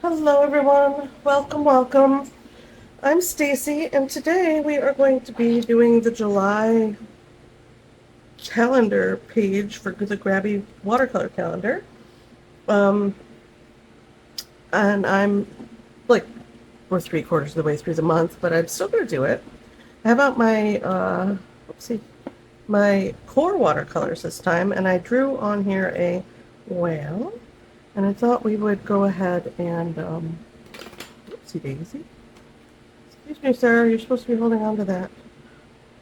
Hello everyone, welcome, welcome. I'm Stacy and today we are going to be doing the July calendar page for the Grabie watercolor calendar. Um, and I'm like, we're 3/4 of the way through the month, but I'm still gonna do it. I have out my, my Qor watercolors this time, and I drew on here a whale, and I thought we would go ahead and, oopsie daisy. Excuse me, sir, you're supposed to be holding on to that.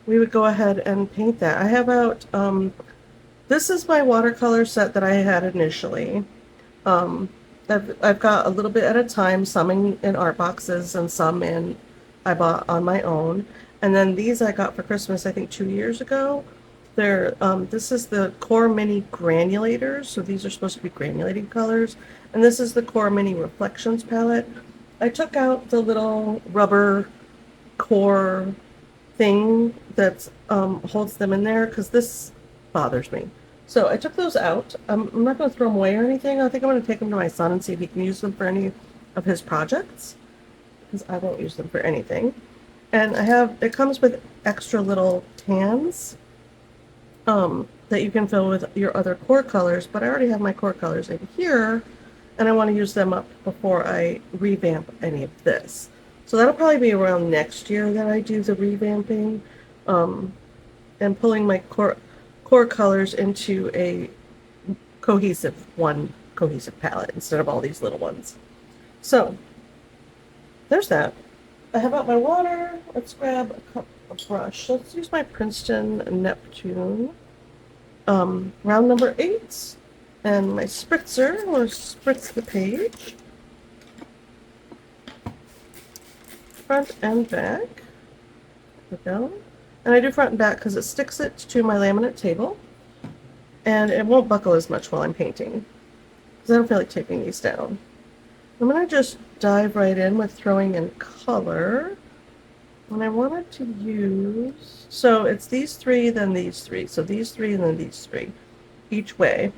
We would go ahead and paint that. I have out, this is my watercolor set that I had initially. Um, I've got a little bit at a time, some in art boxes and some I bought on my own. And then these I got for Christmas, I think 2 years ago. This is the Core Mini Granulators, so these are supposed to be granulating colors. And this is the Core Mini Reflections palette. I took out the little rubber core thing that holds them in there because this bothers me. So I took those out. I'm not going to throw them away or anything. I think I'm going to take them to my son and see if he can use them for any of his projects because I won't use them for anything. And it comes with extra little cans that you can fill with your other core colors, but I already have my core colors in here and I want to use them up before I revamp any of this. So that'll probably be around next year that I do the revamping and pulling my core colors into one cohesive palette instead of all these little ones. So there's that. I have out my water. Let's grab a brush. Let's use my Princeton Neptune round number 8 and my spritzer. I'm going to spritz the page front and back. There we go. And I do front and back because it sticks it to my laminate table and it won't buckle as much while I'm painting because I don't feel like taping these down. I'm going to just dive right in with throwing in color. And I wanted to use, so it's these three, then these three. So these three and then these three each way.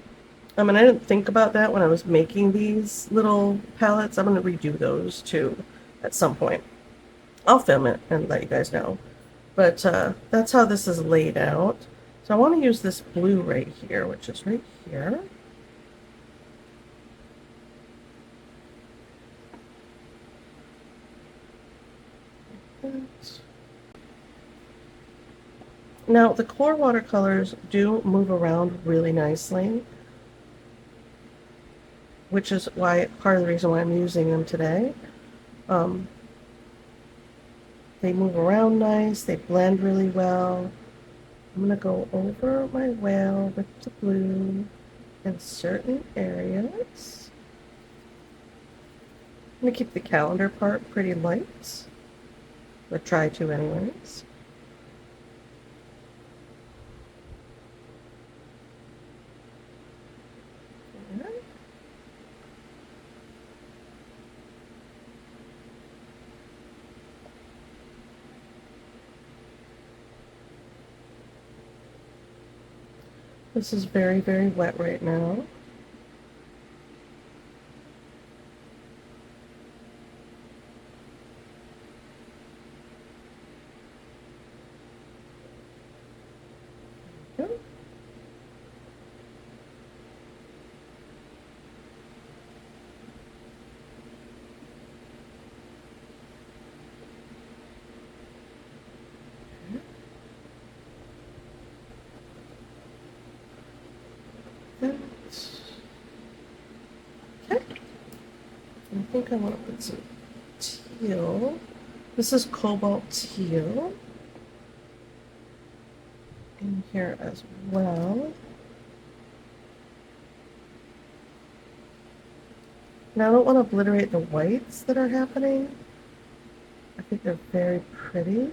And I didn't think about that when I was making these little palettes. I'm going to redo those too at some point. I'll film it and let you guys know. But that's how this is laid out. So I want to use this blue right here, which is right here. Now the Qor watercolors do move around really nicely, which is part of the reason why I'm using them today. They move around nice, they blend really well. I'm going to go over my whale with the blue in certain areas. I'm going to keep the calendar part pretty light, or try to anyways. This is very, very wet right now. Okay. I think I want to put some teal. This is cobalt teal in here as well. Now I don't want to obliterate the whites that are happening. I think they're very pretty.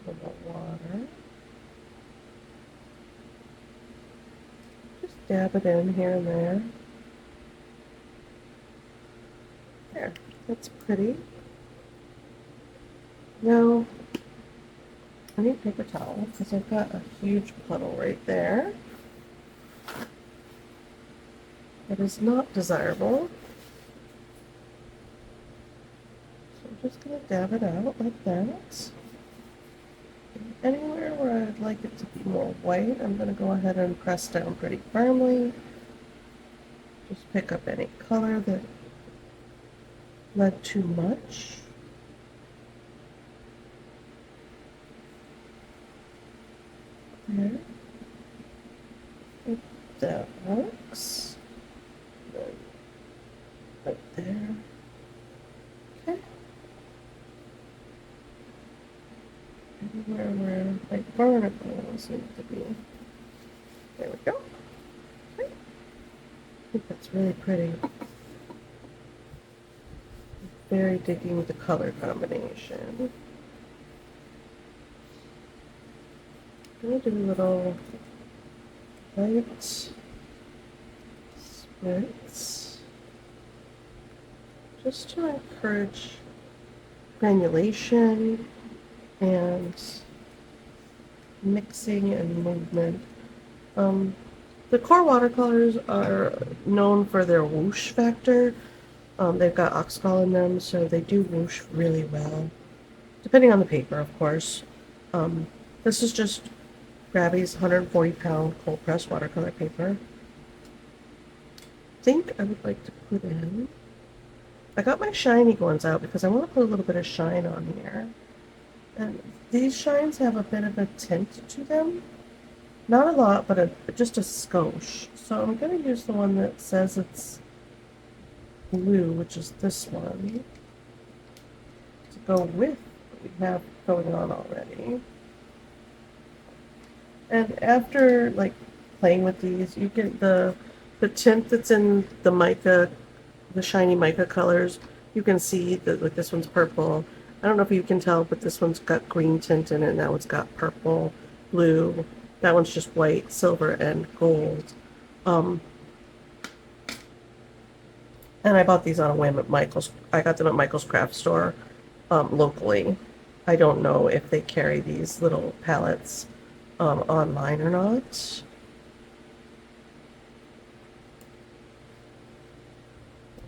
A little water. Just dab it in here and there. There, that's pretty. Now, I need paper towel because I've got a huge puddle right there. that is not desirable. So I'm just going to dab it out like that. Anywhere where I'd like it to be more white, I'm going to go ahead and press down pretty firmly. Just pick up any color that led too much. There. If that works. Then right there. Okay. Anywhere where like barnacles need to be. There we go. Okay. I think that's really pretty. Very digging with the color combination. I'm going to do a little light spritz just to encourage granulation and mixing and movement. The Qor watercolors are known for their whoosh factor. They've got oxcal in them, so they do whoosh really well, depending on the paper, of course. This is just Grabie's 140-pound cold press watercolor paper. I think I would like to put in, I got my shiny ones out because I want to put a little bit of shine on here. And these shines have a bit of a tint to them. Not a lot, but just a skosh. So I'm going to use the one that says it's blue, which is this one, to go with what we have going on already. And after like playing with these, you get the tint that's in the mica, the shiny mica colors. You can see that like this one's purple. I don't know if you can tell, but this one's got green tint in it. Now it's got purple, blue. That one's just white, silver, and gold. And I bought these on a whim at Michael's. I got them at Michael's craft store locally. I don't know if they carry these little palettes online or not.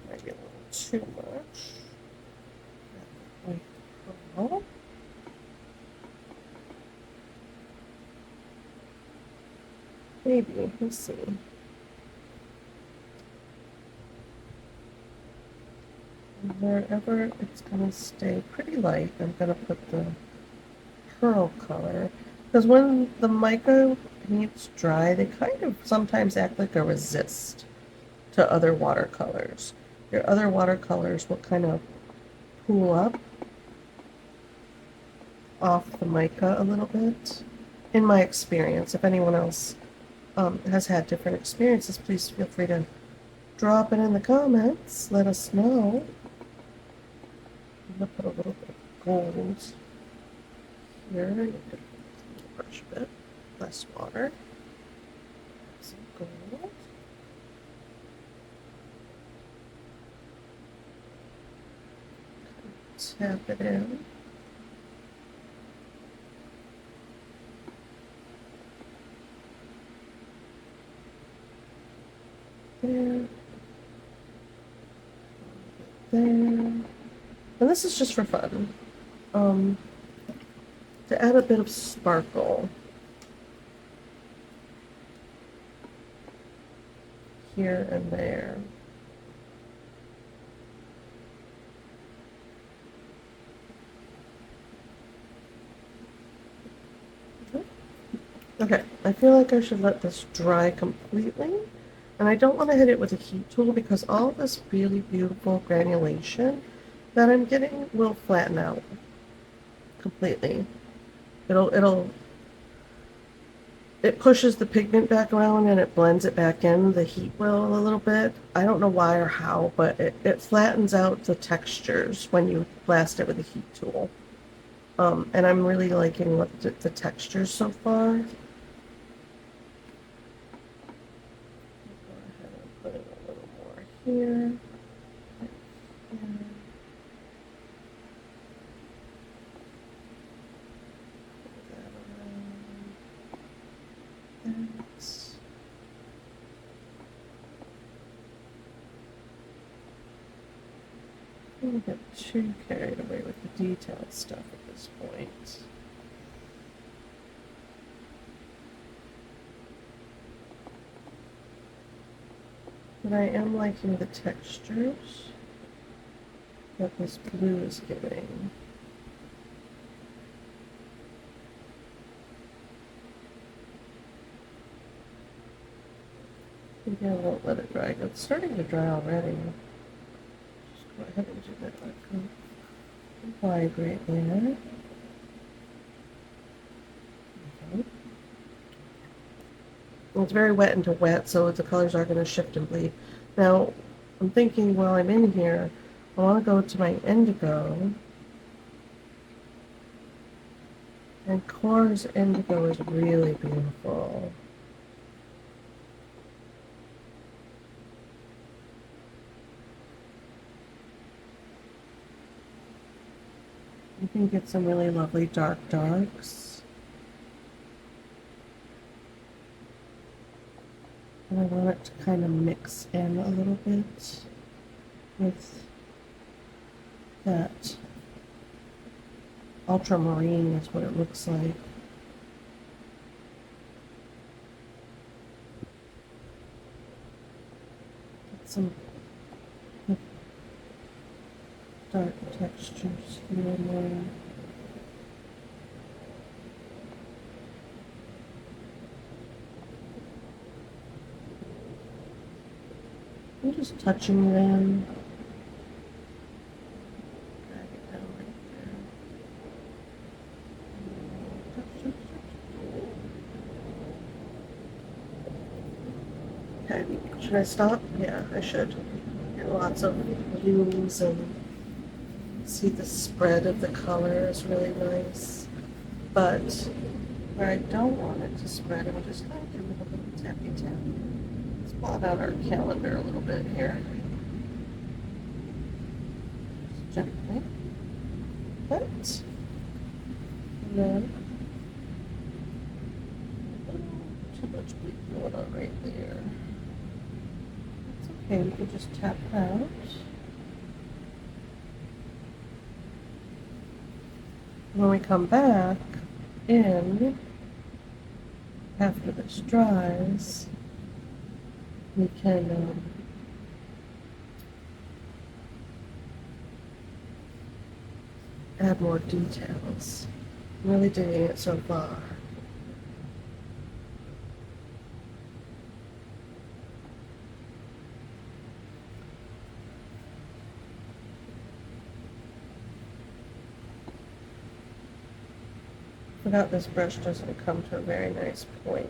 Might be a little too much. White pearl. Maybe, let's see. And wherever it's gonna stay pretty light, I'm gonna put the pearl color. Because when the mica paints dry, they kind of sometimes act like a resist to other watercolors. Your other watercolors will kind of pull up off the mica a little bit. In my experience, if anyone else has had different experiences, please feel free to drop it in the comments. Let us know. I'm going to put a little bit of gold here. I need to brush a bit less water. Some gold. Tap it in. There. There. And this is just for fun. To add a bit of sparkle here and there. Okay, I feel like I should let this dry completely. And I don't want to hit it with a heat tool because all of this really beautiful granulation that I'm getting will flatten out completely. It pushes the pigment back around and it blends it back in, the heat will a little bit. I don't know why or how, but it flattens out the textures when you blast it with a heat tool. And I'm really liking what the textures so far. Put it a little more here. don't get too carried away with the detailed stuff at this point. But I am liking the textures that this blue is giving. Maybe I won't let it dry. It's starting to dry already. Just go ahead and do that. Vibrate there. Okay. Well, it's very wet into wet, so the colors are going to shift and bleed. Now, I'm thinking while I'm in here, I want to go to my indigo. And Qor's indigo is really beautiful. You can get some really lovely dark darks. And I want it to kind of mix in a little bit with that ultramarine is what it looks like. Get some dark textures here and there. I'm just touching them. Drag it down right there. Okay, should I stop? Yeah, I should. Get lots of hues and see the spread of the color is really nice. But where I don't want it to spread, I'm just going to give it a little tappy tap. Let's blot out our calendar a little bit here. Just gently. But, and then, too much bleed going on right there. It's okay, we can just tap it out. When we come back in, after this dries, we can add more details. I'm really digging it so far. Without this brush doesn't come to a very nice point.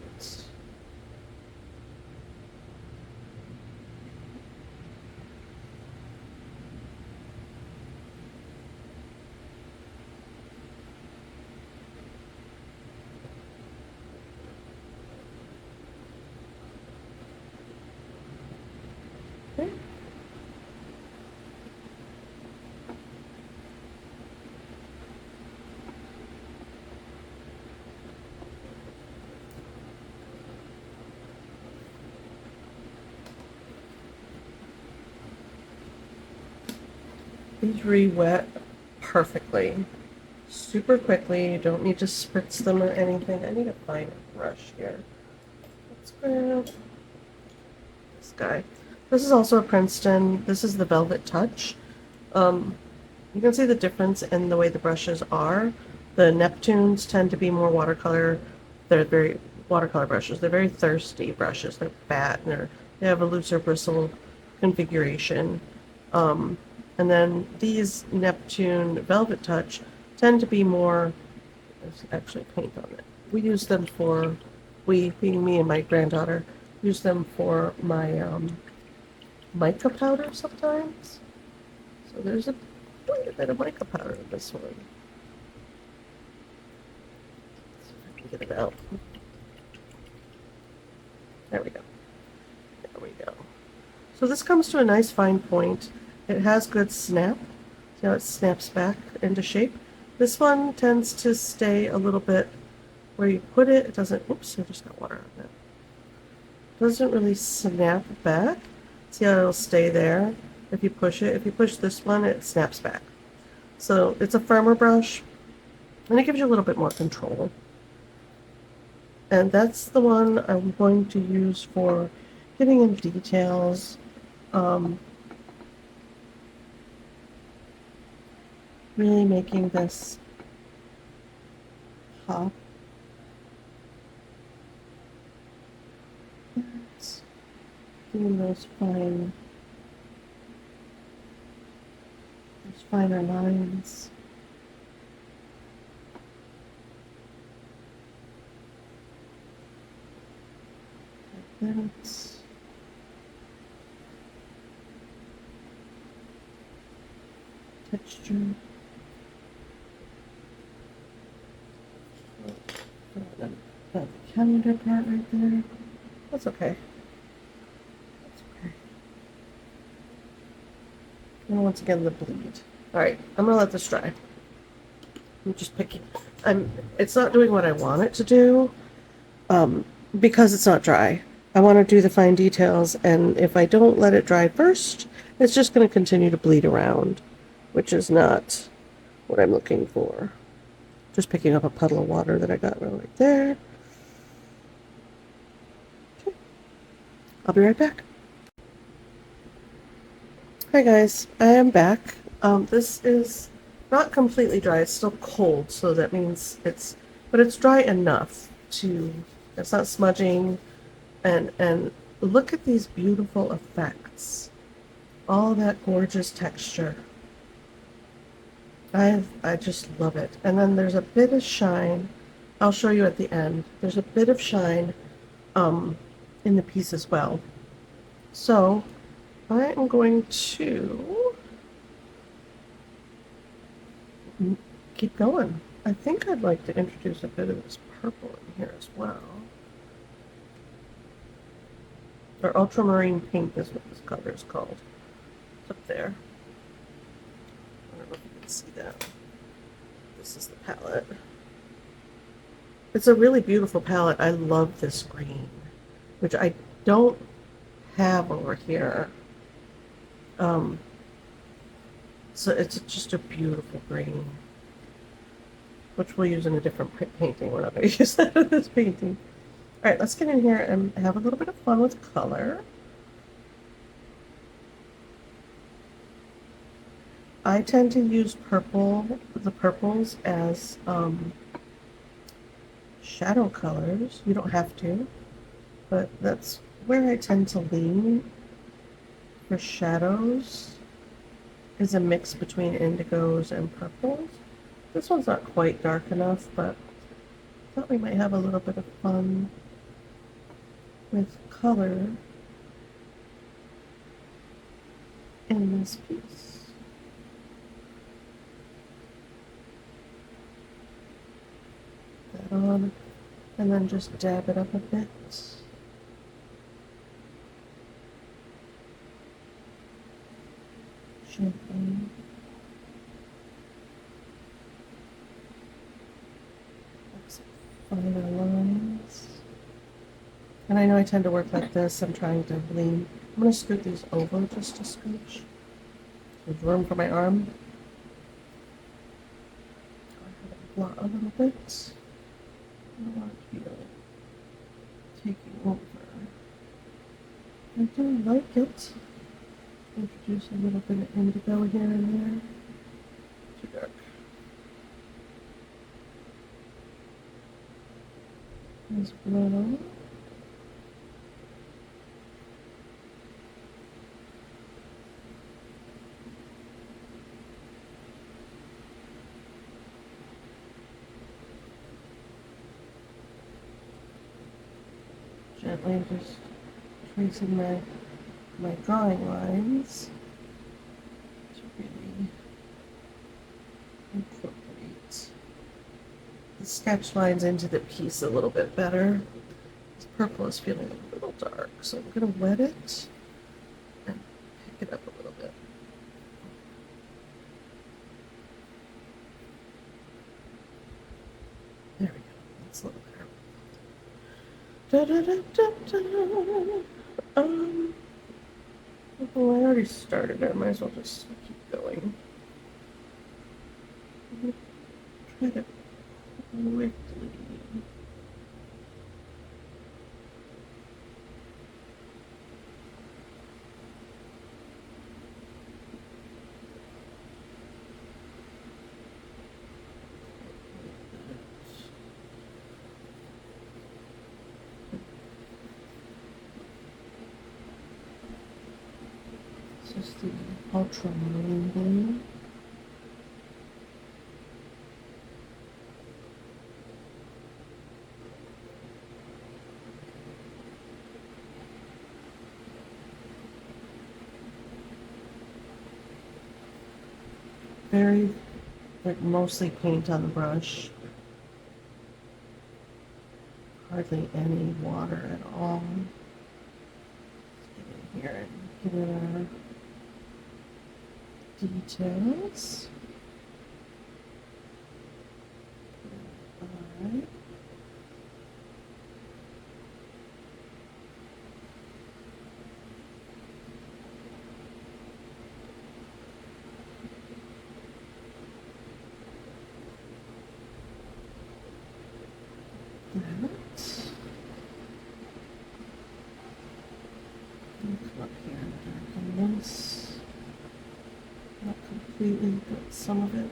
Okay. These re-wet perfectly, super quickly. You don't need to spritz them or anything. I need a finer brush here. Let's grab this guy. This is also a Princeton. This is the Velvet Touch. You can see the difference in the way the brushes are. The Neptunes tend to be more watercolor. They're very watercolor brushes. They're very thirsty brushes. They're fat and they have a looser bristle configuration. And then these Neptune Velvet Touch tend to be more, there's actually paint on it. We use them for, being me and my granddaughter, use them for my mica powder sometimes. So there's quite a bit of mica powder in this one. Let's see if I can get it out. There we go. There we go. So this comes to a nice fine point. It has good snap. See how it snaps back into shape? This one tends to stay a little bit where you put it. It doesn't, oops, I just got water on that. Doesn't really snap back. See how it'll stay there? if you push it. If you push this one, it snaps back. So it's a firmer brush, and it gives you a little bit more control. And that's the one I'm going to use for getting in details. Really making this pop. Doing those finer lines. Like that. Texture. That calendar part right there. That's okay. That's okay. And once again, the bleed. All right, I'm gonna let this dry. I'm just picking. It's not doing what I want it to do, because it's not dry. I want to do the fine details, and if I don't let it dry first, it's just going to continue to bleed around, which is not what I'm looking for. Just picking up a puddle of water that I got right there. Okay. I'll be right back. Hi guys, I am back. This is not completely dry. It's still cold, so that means but it's dry enough to, it's not smudging, and look at these beautiful effects. All that gorgeous texture. I just love it. And then there's a bit of shine. I'll show you at the end. There's a bit of shine in the piece as well. So I am going to keep going. I think I'd like to introduce a bit of this purple in here as well. Or ultramarine pink is what this color is called. It's up there. I don't know if you can see that. This is the palette. It's a really beautiful palette. I love this green, which I don't have over here. So it's just a beautiful green, which we'll use in a different painting. We're not going to use that in this painting. All right, let's get in here and have a little bit of fun with color. I tend to use the purples as shadow colors. You don't have to, but that's where I tend to lean for shadows, is a mix between indigos and purples. This one's not quite dark enough, but I thought we might have a little bit of fun with color in this piece. That on, and then just dab it up a bit. Gently. Finer lines. And I know I tend to work like this. I'm trying to lean. I'm going to scoot these over just a scooch. There's room for my arm. Go ahead and blot a little bit. I want to be taking over. I do like it. Introduce a little bit of indigo here and there. Too dark. There's blue. Gently just tracing my drawing lines to really incorporate the sketch lines into the piece a little bit better. This purple is feeling a little dark, so I'm going to wet it and pick it up a little bit. There we go. That's a little better. Da, da, da, da, da. Oh, I already started. I might as well just keep going. Try to quickly. This is the ultramarine blue. Very, like, mostly paint on the brush. Hardly any water at all. Let's get in here and get in our details. Alright. Come up here and darken this. Not completely, but some of it.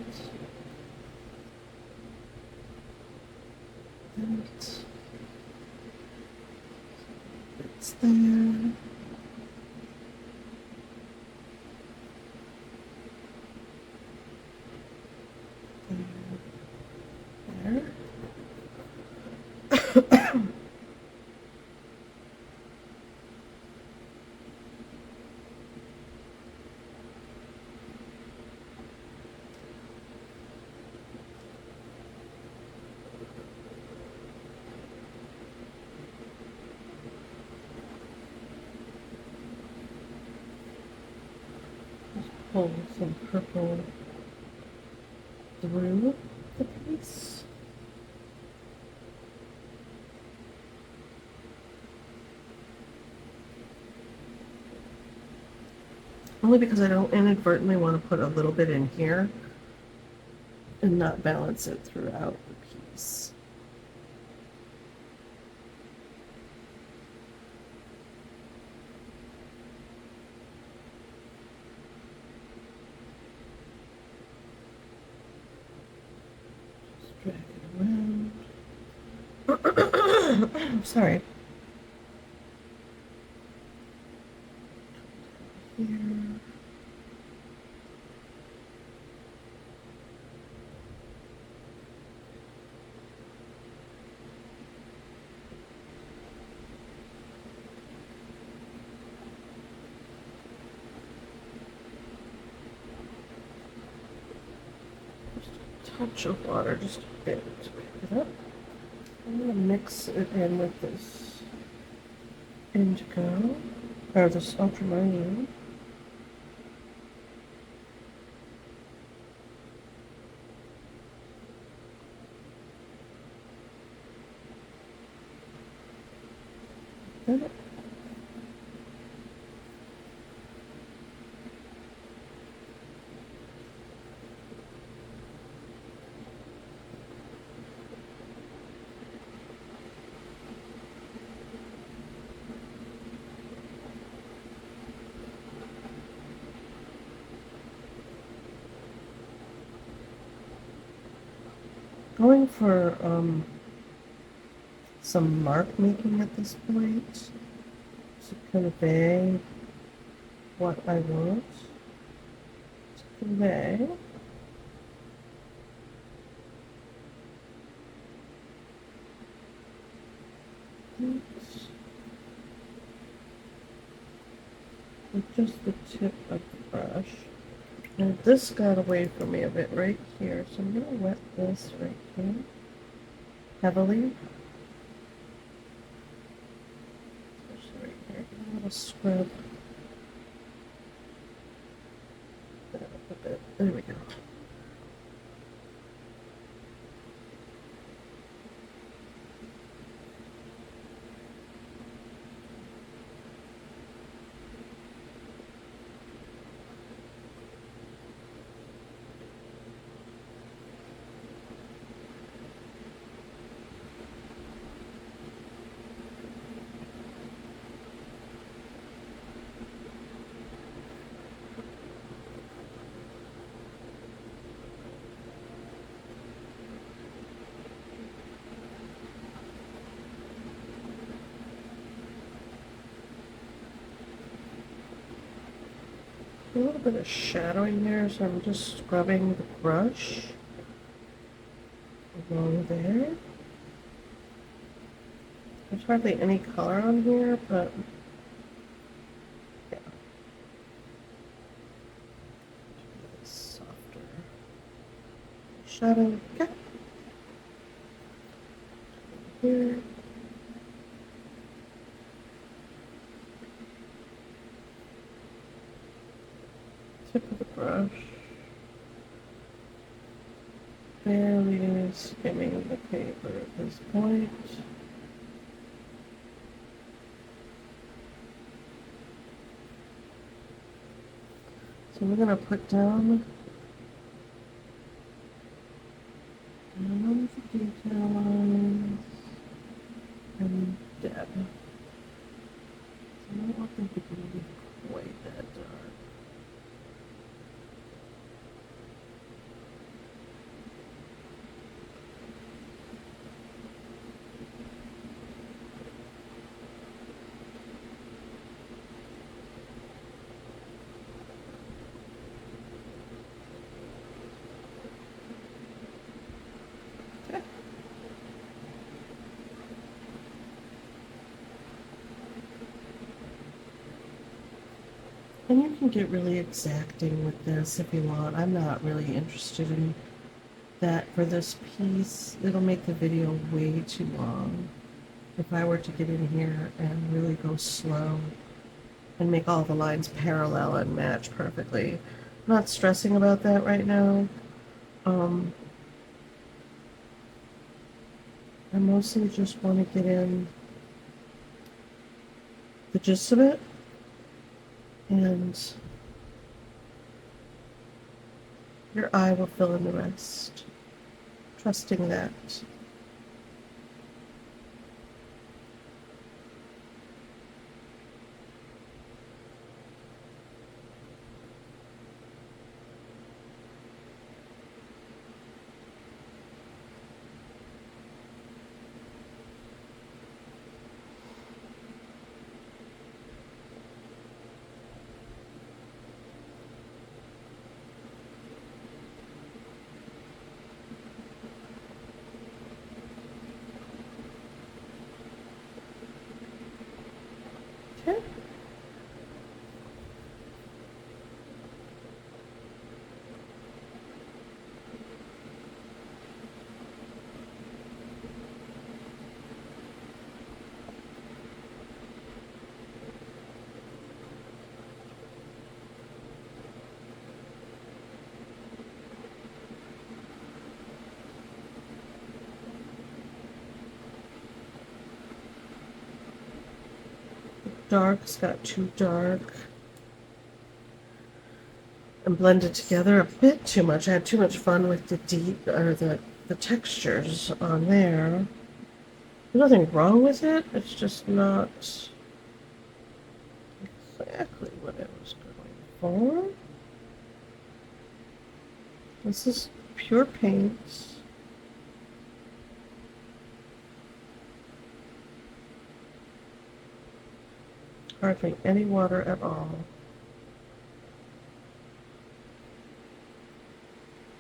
And it's there. There. Pull some purple through the piece. Only because I don't inadvertently want to put a little bit in here and not balance it throughout the piece. Drag it around. Sorry. Here. Just a touch of water, just a bit to pick it up. I'm going to mix it in with this indigo, or this ultramarine. Going for some mark making at this point to convey what I want to convey. With just the tip of the brush. And this got away from me a bit right here, so I'm going to wet this right here heavily. Especially right here. A little scrub that up a bit. There we go. A little bit of shadowing there, so I'm just scrubbing the brush along there. There's hardly any color on here, but yeah. Softer shadow. Okay. Here. Tip of the brush. Barely skimming the paper at this point. So we're going to put down the detail lines and dead. So I don't think it can be quite that dark. And you can get really exacting with this if you want. I'm not really interested in that for this piece. It'll make the video way too long if I were to get in here and really go slow and make all the lines parallel and match perfectly. I'm not stressing about that right now. I mostly just want to get in the gist of it, and your eye will fill in the rest. Trusting that. Okay. Dark's got too dark and blended together a bit too much. I had too much fun with the deep or the textures on there. There's nothing wrong with it. It's just not exactly what I was going for. This is pure paint. Hardly any water at all.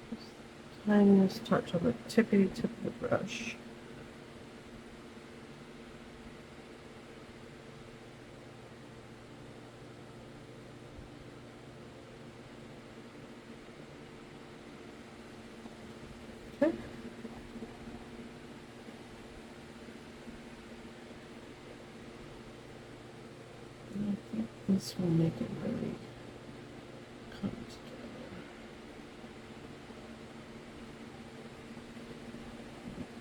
Just tiniest touch on the tippy tip of the brush. Okay. This will make it really come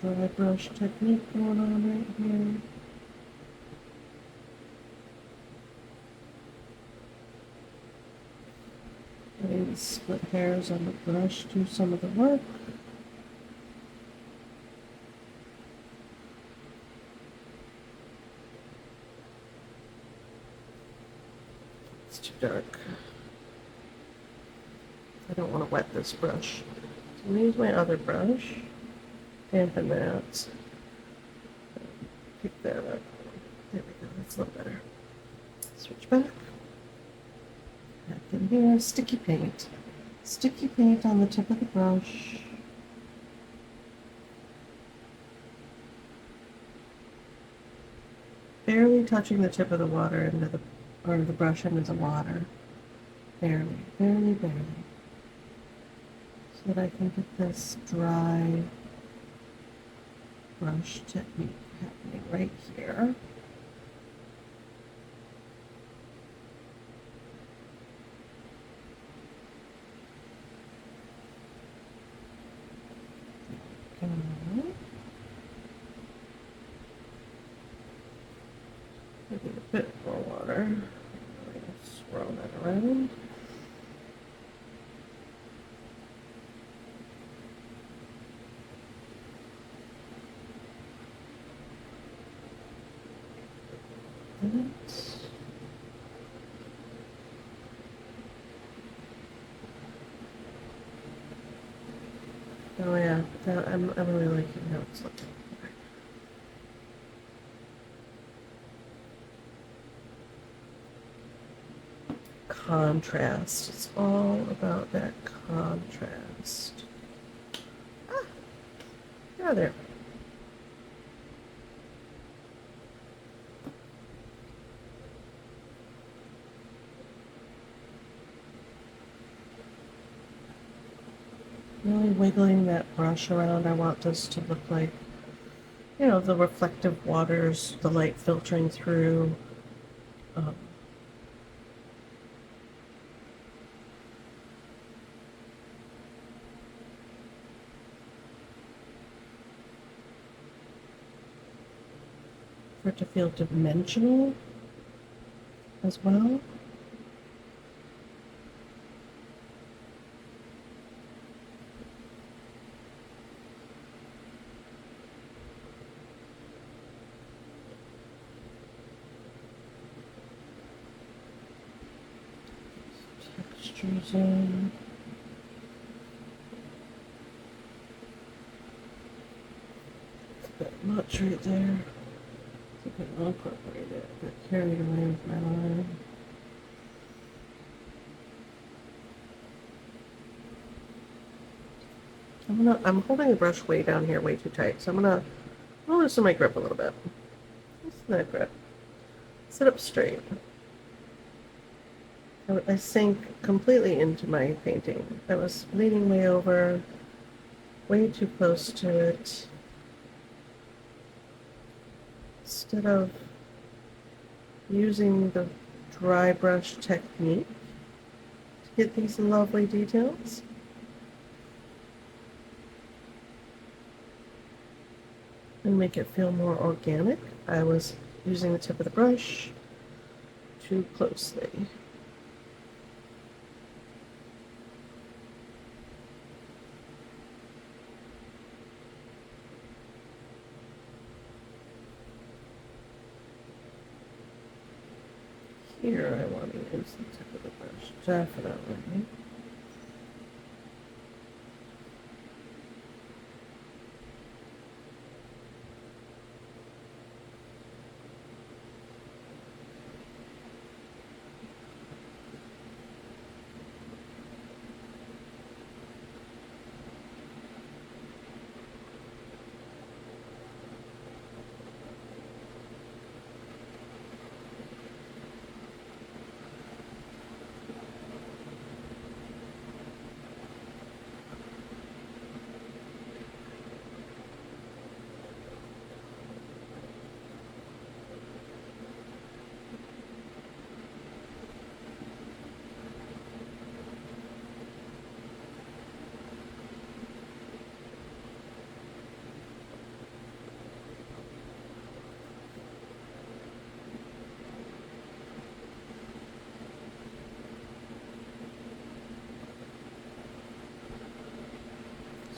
together. Dry brush technique going on right here. Letting the split hairs on the brush do some of the work. It's too dark. I don't want to wet this brush. So I'm going to use my other brush, dampen that, pick that up. There we go, that's a little better. Switch back. Back in here, sticky paint. Sticky paint on the tip of the brush. Barely touching the tip of the water into the, or the brush into the water. Barely, barely, barely. So that I can get this dry brush technique happening right here. Maybe a bit more water. Swirl that around. Oh yeah, I'm really liking how it's looking. Contrast. It's all about that contrast. Ah, get out of there. Really wiggling that brush around. I want this to look like, you know, the reflective waters, the light filtering through. For it to feel dimensional as well. Textures in. It's a bit much right there. It's a bit awkward right there. A bit carried away with my line. I'm holding the brush way down here way too tight, so I'm gonna loosen my grip a little bit. Loosen that grip. Sit up straight. I sink completely into my painting. I was leaning way over, way too close to it. Instead of using the dry brush technique to get these lovely details, and make it feel more organic, I was using the tip of the brush too closely. Here I want to use the tip of the brush, definitely.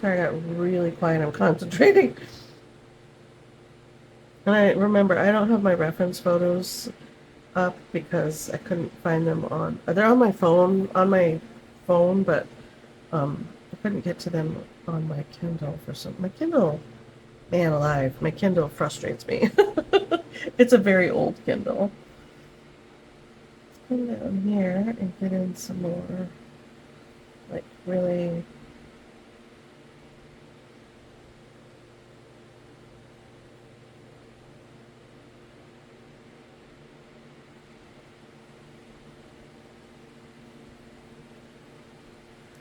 Sorry, I got really quiet. I'm concentrating. And I remember I don't have my reference photos up because I couldn't find them on. They're on my phone, but I couldn't get to them on my Kindle for some. My Kindle, man alive, my Kindle frustrates me. It's a very old Kindle. come down here and get in some more, like, really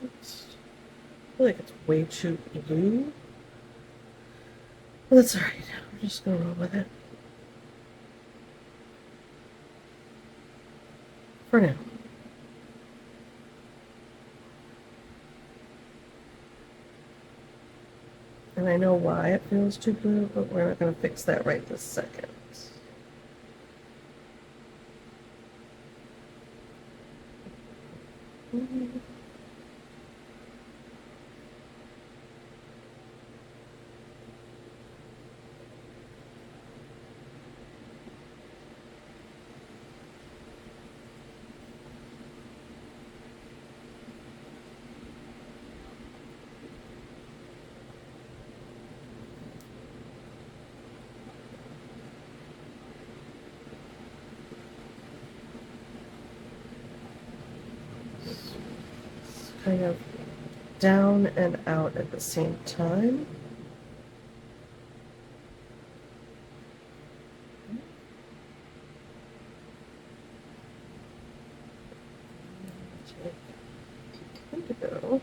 I feel like it's way too blue. But that's alright. I'm just gonna roll with it. For now. And I know why it feels too blue, but we're not gonna fix that right this second. Kind of down and out at the same time. Take indigo.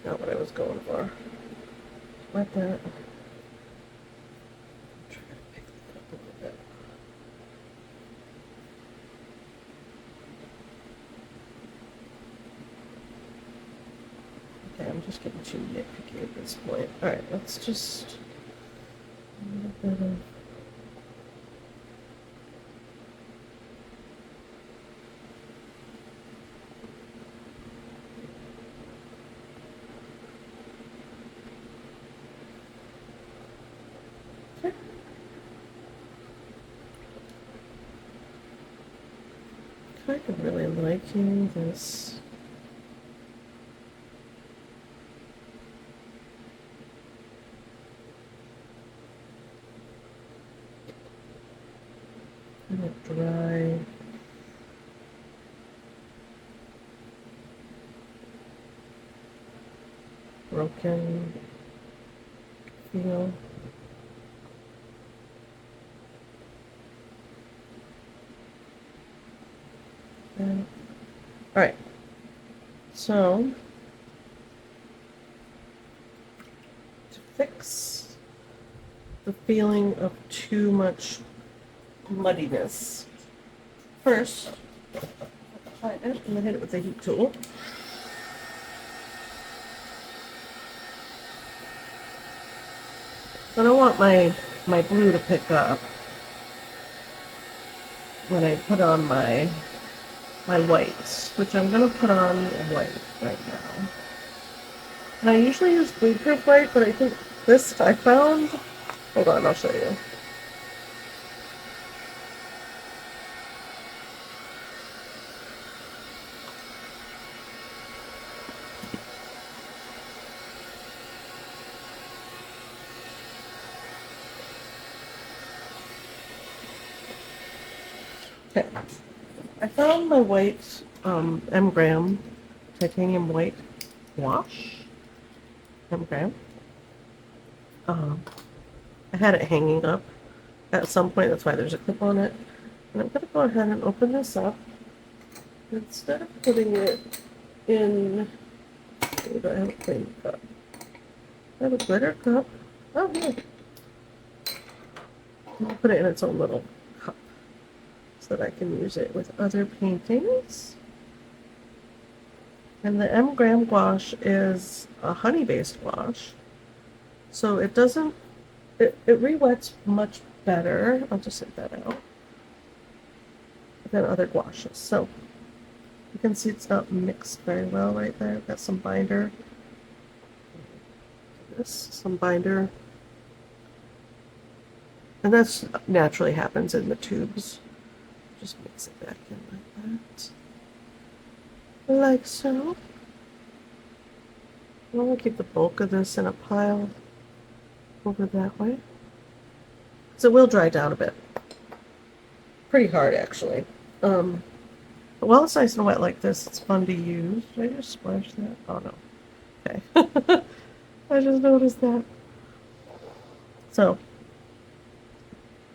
Not what I was going for. Like that. Try to pick that up a little bit. Okay, I'm just getting too nitpicky at this point. Alright, let's just a little bit of kind of really liking this. Kind of dry. Broken feel. All right, so to fix the feeling of too much muddiness, first, I'm going to hit it with the heat tool. I don't want my blue to pick up when I put on my whites, which I'm going to put on white right now. And I usually use bleed-proof white, but I think this I found, hold on, I'll show you. Okay, I found my white M. Graham titanium white wash. M. Graham. I had it hanging up at some point, that's why there's a clip on it. And I'm going to go ahead and open this up. Instead of putting it in Do I have a clean cup? I have a glitter cup. Oh, yeah. I'll put it in its own little cup so that I can use it with other paintings. And the M Gram gouache is a honey-based gouache. So it doesn't, it re-wets much better. I'll just set that out. Than other gouaches. So you can see it's not mixed very well right there. I've got some binder. Some binder. And that's naturally happens in the tubes. Just mix it back in like that. Like so. I'm going to keep the bulk of this in a pile over that way. So it will dry down a bit. Pretty hard, actually. But while it's nice and wet like this, it's fun to use. Did I just splash that? Oh, no. Okay. I just noticed that. So,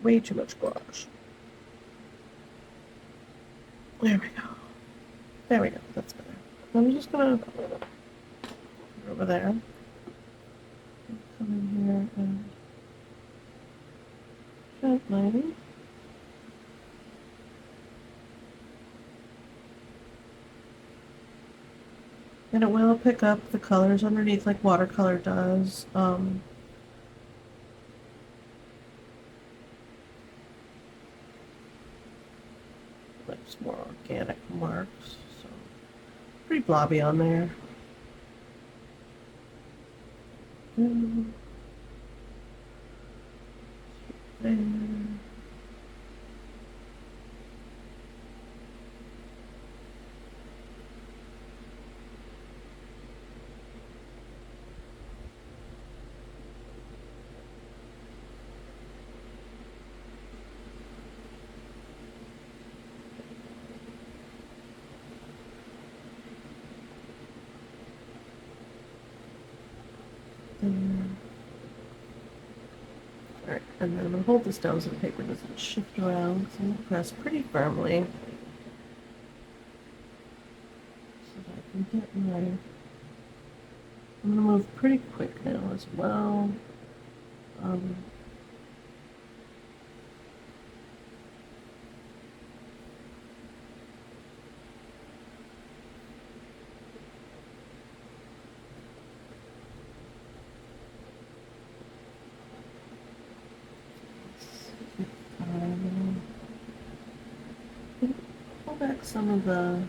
way too much gouache. There we go. There we go. That's better. I'm just going to put it over there. Come in here and gently. And it will pick up the colors underneath like watercolor does. Like some more organic marks. So pretty blobby on there. There. Alright, and then I'm going to hold this down so the paper doesn't shift around. So I'm going to press pretty firmly so that I can get my... I'm going to move pretty quick now as well. Pull back some of the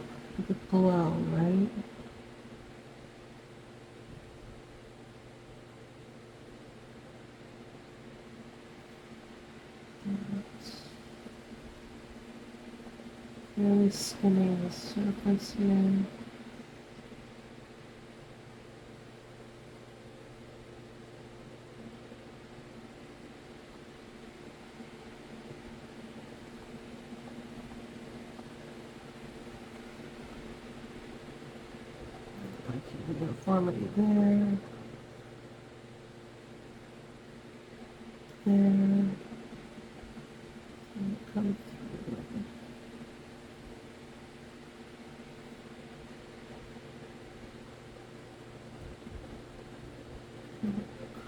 glow, right? Really skimming the surface here. Uniformity there. There. And come through.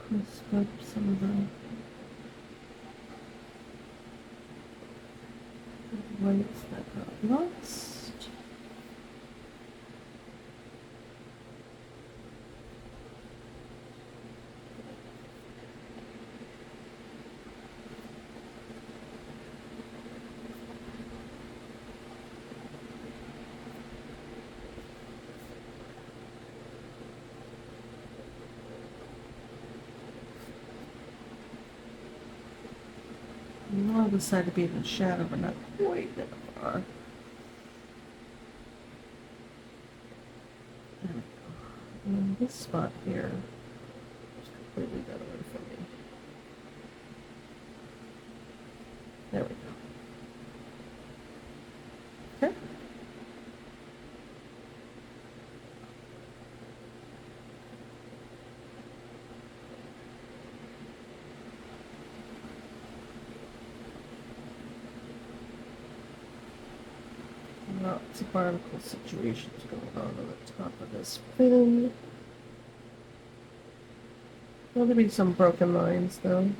Crisp up some of the whites that got lost. On the side to be in the shadow, but not quite that far. There we go. And this spot here is completely got away from me. There we go. Okay. Lots of barnacle situations going on the top of this fin. There'll be some broken lines though,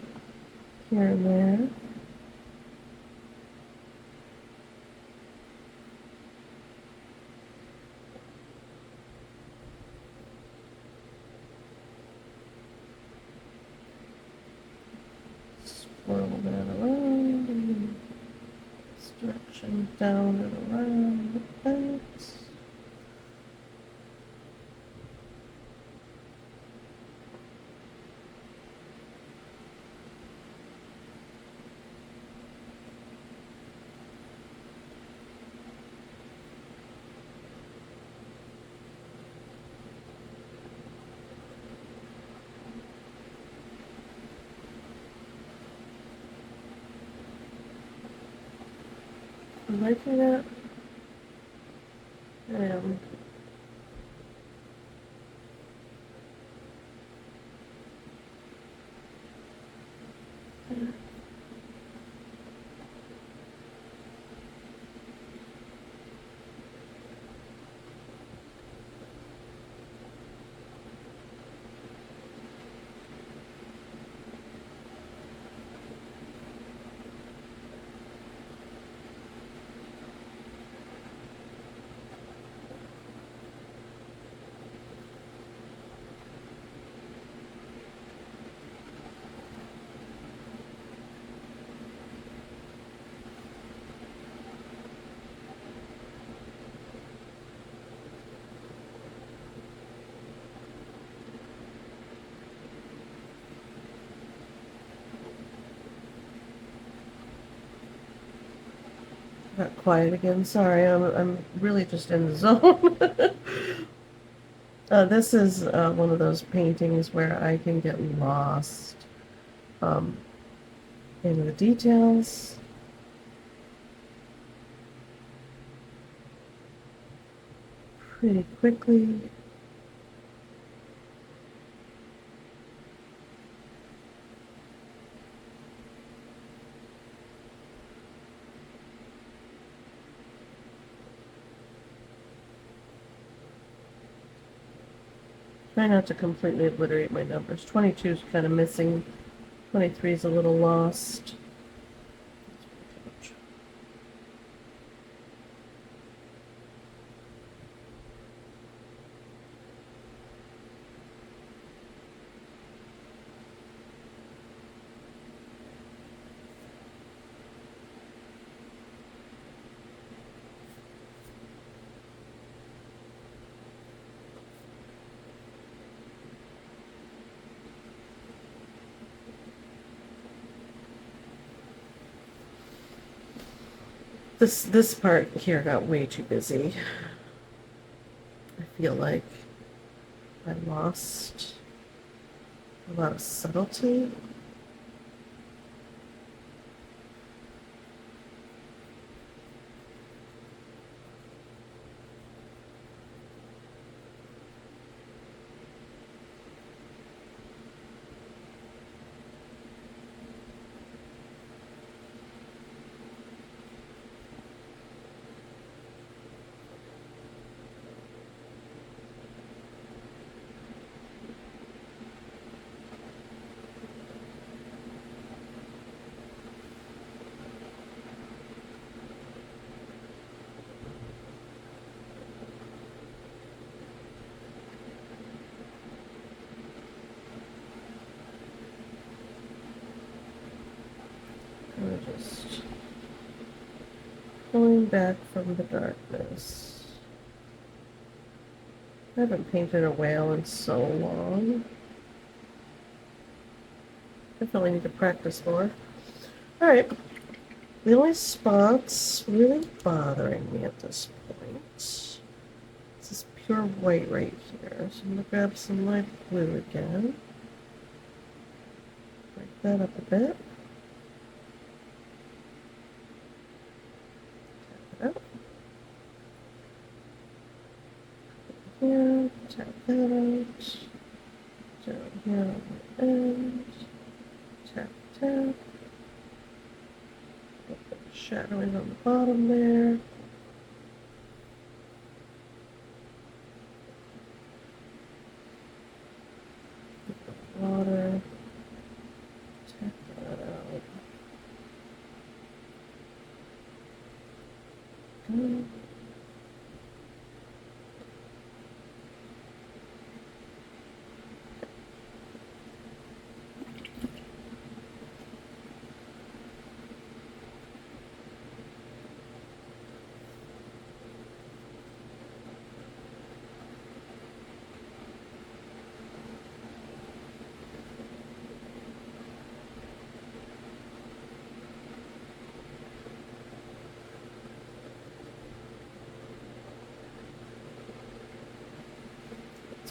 here and there. Swirl that around and this direction down and around like that. Am I doing that? I am. Got quiet again. Sorry, I'm really just in the zone. This is one of those paintings where I can get lost um, in the details. Pretty quickly. Try not to completely obliterate my numbers. 22 is kind of missing. 23 is a little lost. This part here got way too busy. I feel like I lost a lot of subtlety. Just pulling back from the darkness. I haven't painted a whale in so long. Definitely need to practice more. Alright. The only spots really bothering me at this point is this pure white right here. So I'm going to grab some light blue again. Break that up a bit. Here, tap that out, down here on the end, tap, tap, shadowing on the bottom there. Water.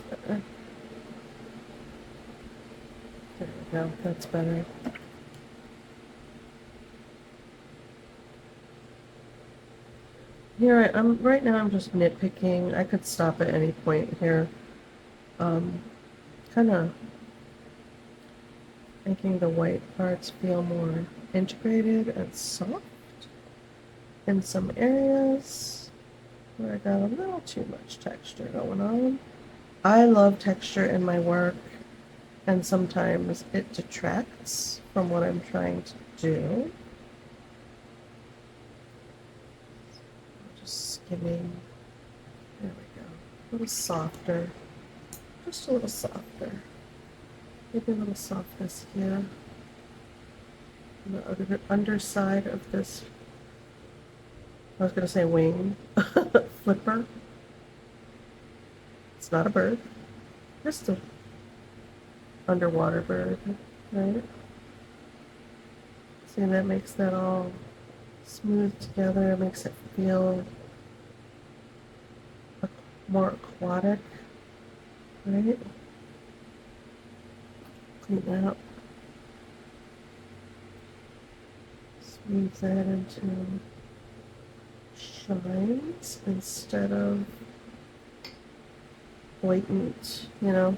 better. There we go. That's better. Here I'm right now. I'm just nitpicking. I could stop at any point here. Kind of making the white parts feel more integrated and soft in some areas where I got a little too much texture going on. I love texture in my work, and sometimes it detracts from what I'm trying to do. Just skimming. There we go. A little softer. Just a little softer. Maybe a little softness here. On the other underside of this, I was going to say wing, flipper. It's not a bird. Just an underwater bird, right? See, that makes that all smooth together, makes it feel more aquatic, right? Clean that up. Smooth that into shines instead of blatant, you know.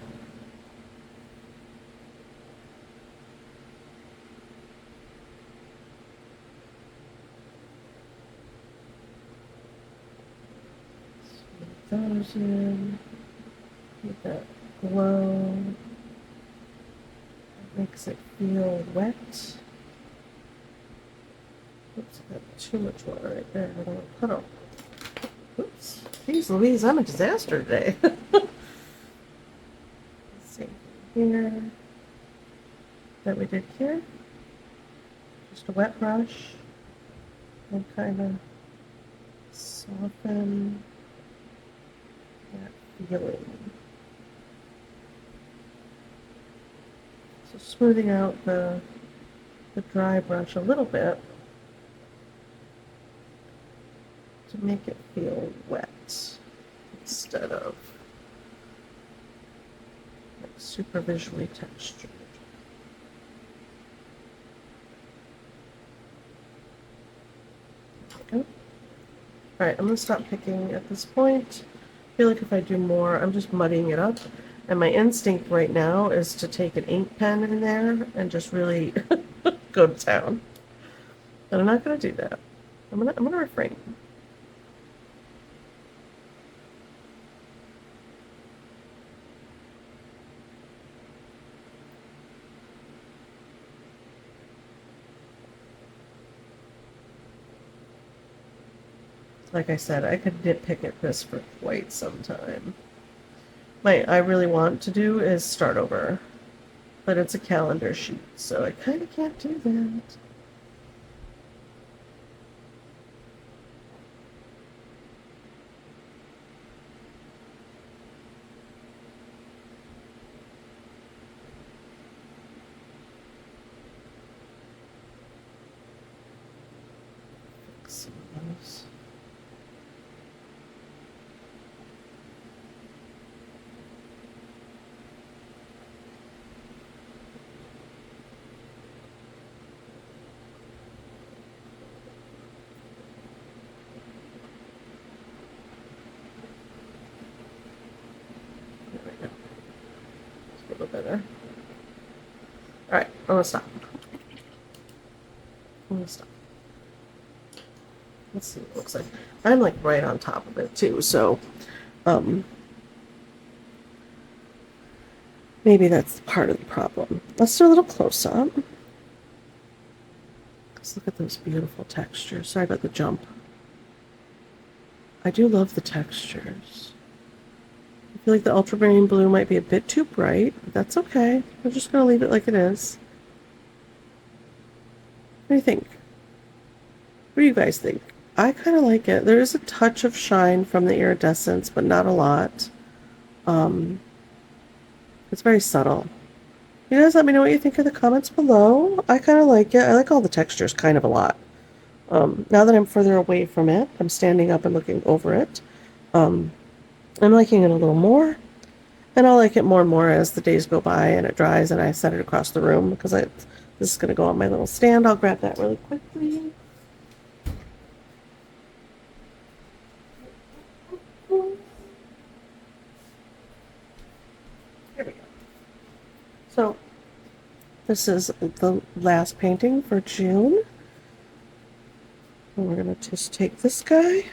Smooth those in. Get that glow. Makes it feel wet. Oops, I got too much water right there. I don't want to puddle. Oops. Jeez Louise, I'm a disaster today. Let's see here. That we did here. Just a wet brush. And kind of soften that feeling. So smoothing out the dry brush a little bit to make it feel wet instead of like super visually textured. Okay. Alright, I'm going to stop picking at this point. I feel like if I do more, I'm just muddying it up. And my instinct right now is to take an ink pen in there and just really go to town. But I'm not going to do that. I'm gonna refrain. Like I said, I could nitpick at this for quite some time. I really want to do is start over, but it's a calendar sheet, so I kind of can't do that. Fix some of those. Better. Alright, I'm gonna stop. Let's see what it looks like. I'm like right on top of it too, so maybe that's part of the problem. Let's do a little close up. Let's look at those beautiful textures. Sorry about the jump. I do love the textures. I feel like the ultramarine blue might be a bit too bright, but that's okay. I'm just going to leave it like it is. What do you think? What do you guys think? I kind of like it. There is a touch of shine from the iridescence, but not a lot. It's very subtle. You guys let me know what you think in the comments below. I kind of like it. I like all the textures kind of a lot. Now that I'm further away from it, I'm standing up and looking over it. I'm liking it a little more. And I'll like it more and more as the days go by and it dries and I set it across the room because this is going to go on my little stand. I'll grab that really quickly. Here we go. So this is the last painting for June. And we're going to just take this guy,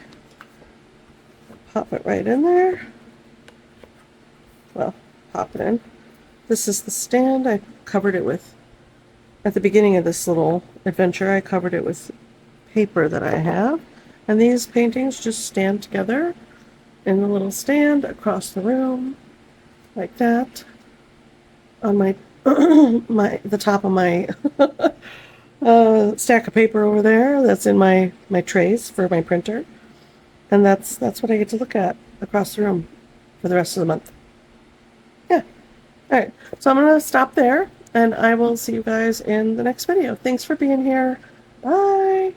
pop it right in there. Well, pop it in. This is the stand. I covered it with, at the beginning of this little adventure, I covered it with paper that I have. And these paintings just stand together in the little stand across the room, like that, on my the top of my stack of paper over there. That's in my trays for my printer, and that's what I get to look at across the room for the rest of the month. Yeah. All right. So I'm gonna stop there, and I will see you guys in the next video. Thanks for being here. Bye.